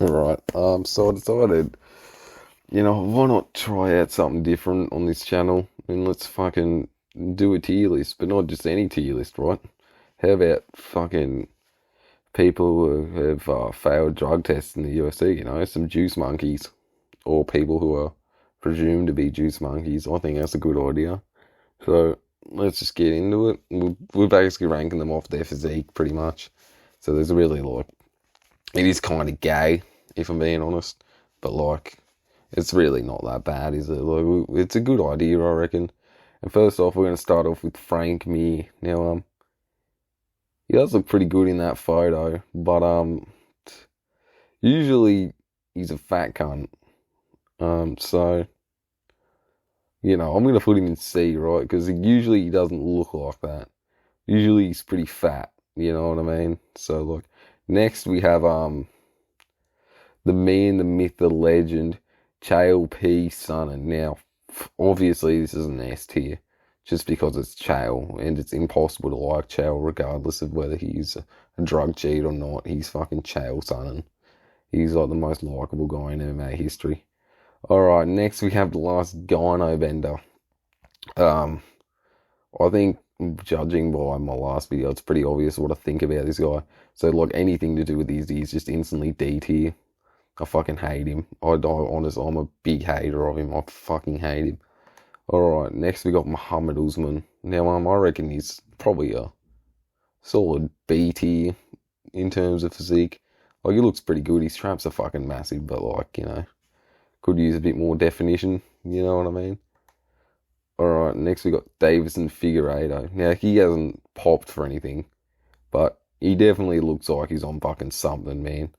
Alright, so I decided, why not try out something different on this channel and let's fucking do a tier list, but not just any tier list, right? How about fucking people who have failed drug tests in the UFC, some juice monkeys, or people who are presumed to be juice monkeys. I think that's a good idea. So let's just get into it. We're basically ranking them off their physique pretty much. So there's really like, it is kind of gay, if I'm being honest, but like, it's really not that bad, is it? Like, it's a good idea, I reckon. And first off, we're going to start off with Frank Mir. Now, he does look pretty good in that photo, but usually he's a fat cunt. So I'm going to put him in C, right? Because usually he doesn't look like that. Usually he's pretty fat. You know what I mean? So look, next we have the man, the myth, the legend, Chael P. Sonnen. Now, obviously, this is an S tier, just because it's Chael, and it's impossible to like Chael regardless of whether he's a drug cheat or not. He's fucking Chael Sonnen. He's like the most likable guy in MMA history. Alright, next we have the last gyno bender. I think, judging by my last video, it's pretty obvious what I think about this guy. So, like, anything to do with these, he's just instantly D tier. I fucking hate him. Honestly, I'm a big hater of him. I fucking hate him. Alright, next we got Muhammad Usman. Now, I reckon he's probably a solid B tier in terms of physique. Like, he looks pretty good. His traps are fucking massive, but, like, could use a bit more definition. You know what I mean? Alright, next we got Davison Figueiredo. Now, he hasn't popped for anything, but he definitely looks like he's on fucking something, man.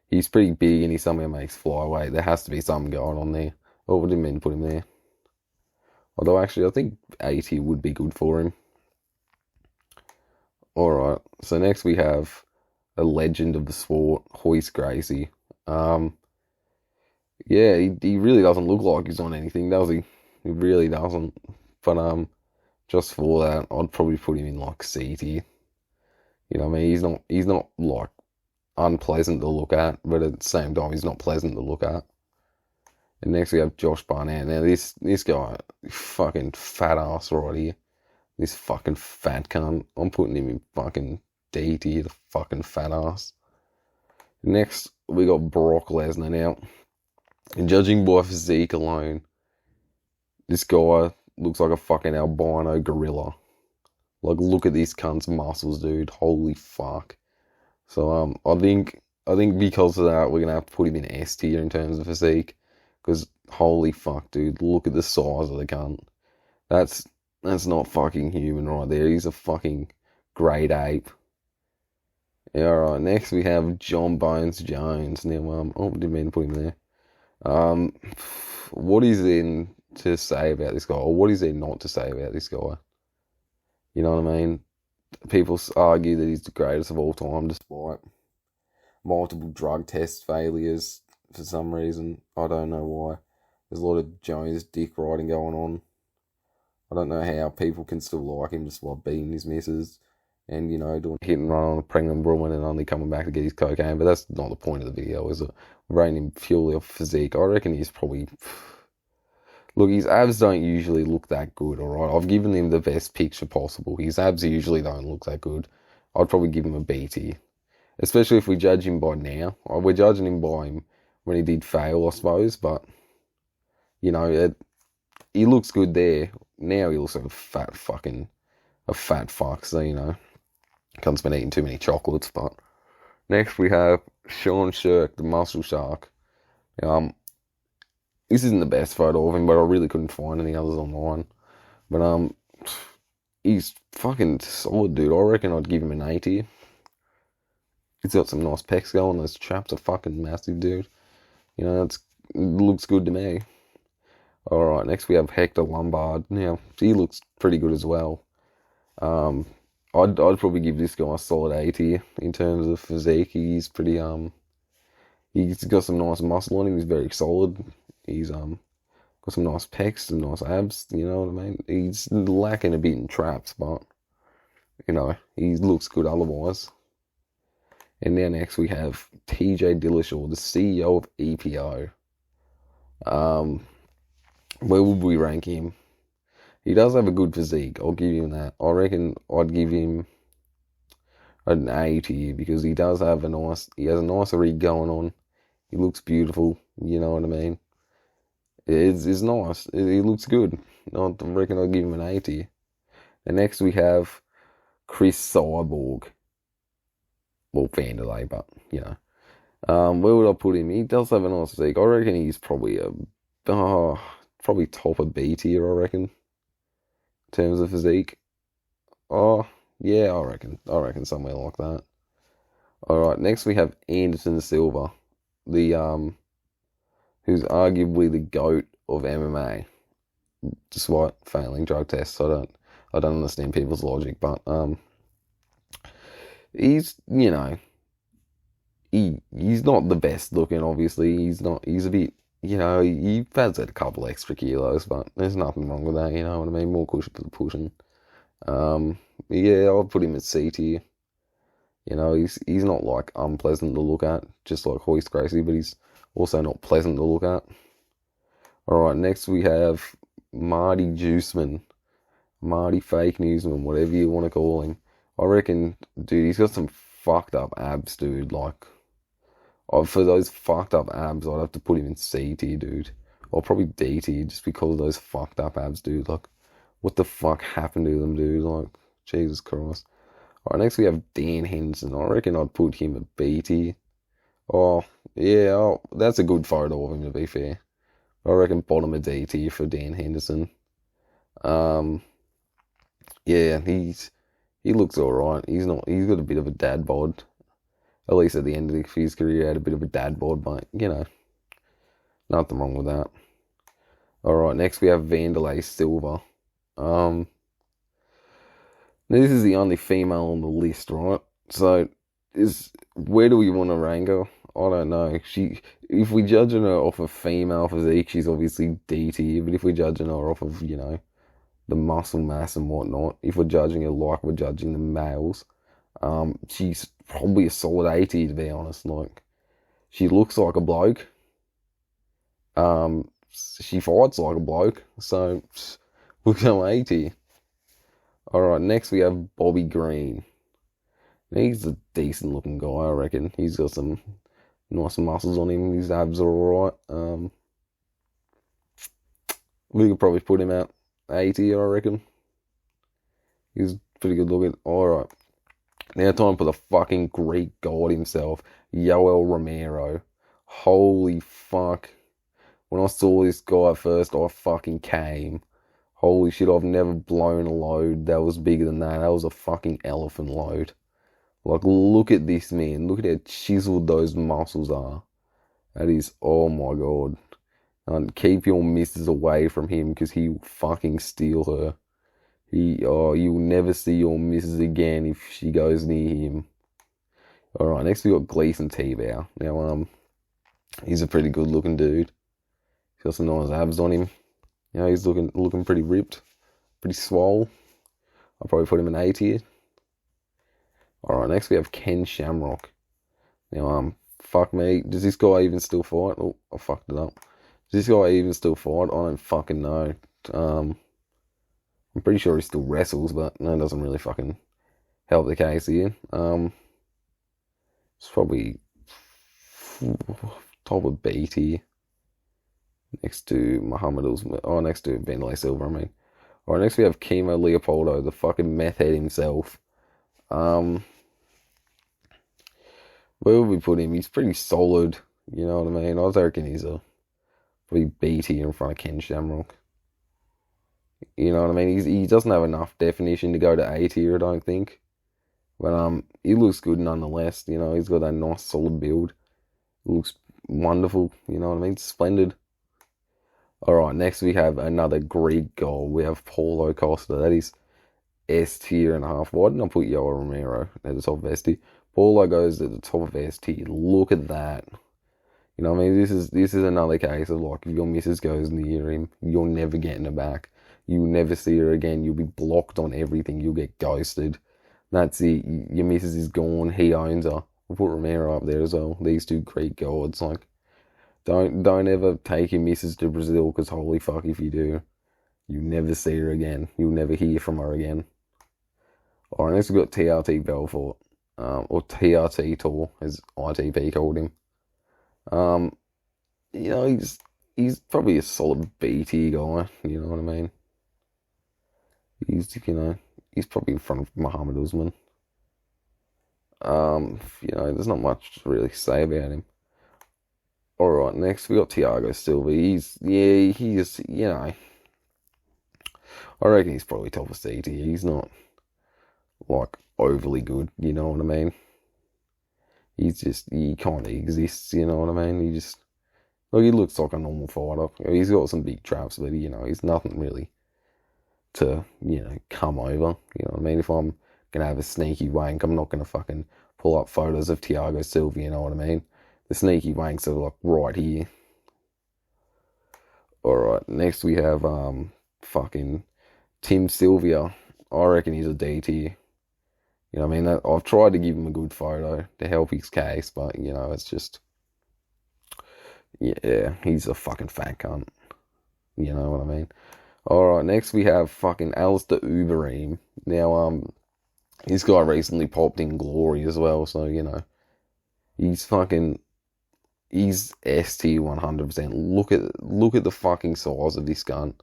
He's pretty big and he somehow makes flyweight. There has to be something going on there. Oh, I didn't mean to put him there. Although, actually, I think 80 would be good for him. Alright, so next we have a legend of the sport, Royce Gracie. Yeah, he really doesn't look like he's on anything, does he? He really doesn't. But, just for that, I'd probably put him in, like, C tier. You know what I mean? He's not, like, unpleasant to look at, but at the same time, he's not pleasant to look at. And next we have Josh Barnett. Now this guy, fucking fat ass right here. This fucking fat cunt. I'm putting him in fucking D tier, the fucking fat ass. Next we got Brock Lesnar. Now, and judging by physique alone, this guy looks like a fucking albino gorilla. Like, look at this cunt's muscles, dude. Holy fuck. So I think because of that, we're gonna have to put him in S tier in terms of physique. Because holy fuck, dude, look at the size of the cunt. That's that's not fucking human right there. He's a fucking great ape. Yeah, alright, next we have John Bones Jones. Now, didn't mean to put him there. Um, what is there to say about this guy, or what is there not to say about this guy? You know what I mean? People argue that he's the greatest of all time, despite multiple drug test failures for some reason. I don't know why. There's a lot of Jones dick riding going on. I don't know how people can still like him just while beating his missus and, doing hit and run on a pregnant woman and only coming back to get his cocaine. But that's not the point of the video, is it? We're rating him purely off physique. I reckon he's probably... Look, his abs don't usually look that good, alright? I've given him the best picture possible. His abs usually don't look that good. I'd probably give him a B tier. Especially if we judge him by now. We're judging him by him when he did fail, I suppose, but, he looks good there. Now he looks like a fat fuck, so, comes been eating too many chocolates, but. Next we have Sean Shirk, the muscle shark. This isn't the best photo of him, but I really couldn't find any others online. But, he's fucking solid, dude. I reckon I'd give him an A tier. He's got some nice pecs going. Those traps are fucking massive, dude. It looks good to me. Alright, next we have Hector Lombard. Now, he looks pretty good as well. I'd probably give this guy a solid A tier in terms of physique. He's pretty, he's got some nice muscle on him. He's very solid. He's, got some nice pecs, some nice abs, you know what I mean? He's lacking a bit in traps, but, he looks good otherwise. And now next we have TJ Dillashaw, the CEO of EPO. Where would we rank him? He does have a good physique. I'll give him that. I reckon I'd give him an A tier because he does have he has a nice rig going on. He looks beautiful. You know what I mean? It's nice. It looks good. I reckon I'll give him an A tier. And next we have Chris Cyborg. Well, Vanderlei, but you know. Where would I put him? He does have a nice physique. I reckon he's probably probably top of B tier, I reckon, in terms of physique. Oh, yeah, I reckon somewhere like that. Alright, next we have Anderson Silva, the who's arguably the GOAT of MMA, despite failing drug tests. I don't understand people's logic, but he's he's not the best looking, obviously. He's a bit, he has had a couple extra kilos, but there's nothing wrong with that, you know what I mean? More cushion for the pushing. Yeah, I'll put him at C tier. He's not like unpleasant to look at, just like Hoist Gracie, but he's also not pleasant to look at. Alright, next we have Marty Juiceman. Marty Fake Newsman, whatever you want to call him. I reckon, dude, he's got some fucked up abs, dude. Like, for those fucked up abs, I'd have to put him in C tier, dude. Or probably D tier, just because of those fucked up abs, dude. Like, what the fuck happened to them, dude? Like, Jesus Christ. Alright, next we have Dan Henderson. I reckon I'd put him at B tier. Oh, yeah, that's a good photo of him, to be fair. I reckon bottom of D tier for Dan Henderson. Yeah, he looks alright. He's got a bit of a dad bod. At least at the end of his career, he had a bit of a dad bod, but, nothing wrong with that. Alright, next we have Vanderlei Silva. This is the only female on the list, right? So, where do we want to rank her? I don't know. If we're judging her off of female physique, she's obviously D tier, but if we're judging her off of, the muscle mass and whatnot, if we're judging her like we're judging the males, she's probably a solid A tier, to be honest. Like, she looks like a bloke. She fights like a bloke, so we'll go A tier. Alright, next we have Bobby Green. He's a decent looking guy, I reckon. He's got some nice muscles on him. His abs are alright. We could probably put him at A tier, I reckon. He's pretty good looking. Alright. Now time for the fucking Greek god himself, Yoel Romero. Holy fuck. When I saw this guy at first, I fucking came. Holy shit, I've never blown a load that was bigger than that. That was a fucking elephant load. Like, look at this, man. Look at how chiseled those muscles are. That is, oh my god. And keep your missus away from him because he will fucking steal her. You'll never see your missus again if she goes near him. Alright, next we got Gleason Tebow. Now, he's a pretty good looking dude. He's got some nice abs on him. He's looking pretty ripped, pretty swole. I'll probably put him in A tier. Alright, next we have Ken Shamrock. Now, fuck me, does this guy even still fight? Oh, I fucked it up. Does this guy even still fight? I don't fucking know. I'm pretty sure he still wrestles, but that doesn't really fucking help the case here. It's probably top of B tier. Next to next to Vanderlei Silva, I mean. Alright, next we have Chemo Leopoldo, the fucking meth head himself. Where would we put him? He's pretty solid, you know what I mean? I reckon he's probably B tier in front of Ken Shamrock. You know what I mean? He doesn't have enough definition to go to A tier, I don't think. But he looks good nonetheless, he's got that nice solid build. Looks wonderful, you know what I mean? Splendid. Alright, next we have another Greek god. We have Paulo Costa. That is S tier and a half. Why didn't I put Yoel Romero at the top of S tier? Paulo goes at the top of S tier. Look at that. You know what I mean? This is another case of, like, if your missus goes near him, you're never getting her back. You'll never see her again. You'll be blocked on everything. You'll get ghosted. That's it. Your missus is gone. He owns her. We'll put Romero up there as well. These two Greek gods. Like, don't ever take your missus to Brazil, because holy fuck if you do, you never see her again. You'll never hear from her again. Alright, next we've got TRT Belfort. Or TRT Tour, as ITP called him. You know, he's probably a solid B tier guy, you know what I mean? He's probably in front of Muhammad Usman. There's not much to really say about him. Alright, next we got Thiago Silva. I reckon he's probably top of C tier. He's not, like, overly good, you know what I mean? He kind of exists, you know what I mean? He looks like a normal fighter. He's got some big traps, but, he's nothing really to, come over. You know what I mean? If I'm going to have a sneaky wank, I'm not going to fucking pull up photos of Thiago Silva, you know what I mean? The sneaky wanks are, like, right here. Alright, next we have, fucking Tim Sylvia. I reckon he's a D tier. You know what I mean? I've tried to give him a good photo to help his case, but, it's just, yeah, he's a fucking fat cunt. You know what I mean? Alright, next we have fucking Alistair Uberim. Now, this guy recently popped in Glory as well, so, he's S tier 100%. Look at the fucking size of this gun.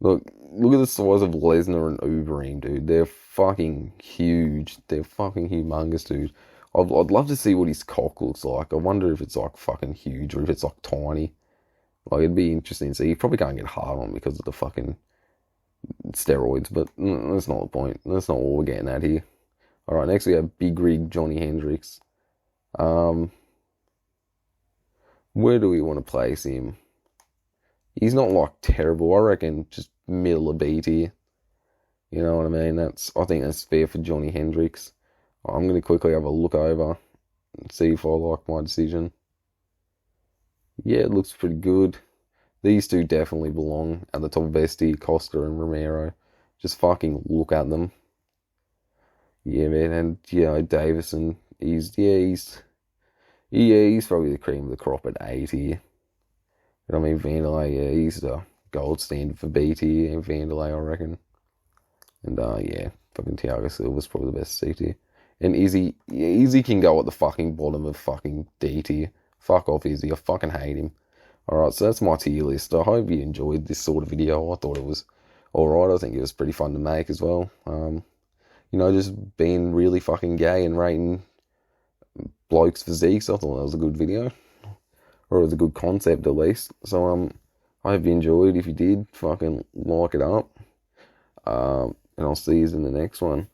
Look at the size of Lesnar and Uberim, dude. They're fucking huge. They're fucking humongous, dude. I'd love to see what his cock looks like. I wonder if it's, like, fucking huge or if it's, like, tiny. Like, it'd be interesting to see. You probably can't get hard on because of the fucking steroids, but that's not the point. That's not what we're getting at here. Alright, next we have Big Rig Johnny Hendricks. Where do we want to place him? He's not, like, terrible. I reckon just middle of B tier. You know what I mean? I think that's fair for Johnny Hendricks. I'm going to quickly have a look over and see if I like my decision. Yeah, it looks pretty good. These two definitely belong at the top of S tier, Costa and Romero. Just fucking look at them. Yeah, man. And, Davison, he's probably the cream of the crop at A tier. You know what I mean? Vanderlei, yeah, he's the gold standard for B tier, and Vanderlei, I reckon. And, fucking Thiago Silva's probably the best C tier. And Izzy can go at the fucking bottom of fucking D tier. Fuck off, Izzy. I fucking hate him. Alright, so that's my tier list. I hope you enjoyed this sort of video. I thought it was alright. I think it was pretty fun to make as well. Just being really fucking gay and rating blokes' physiques. I thought that was a good video. Or it was a good concept, at least. So, I hope you enjoyed. If you did, fucking like it up. And I'll see you in the next one.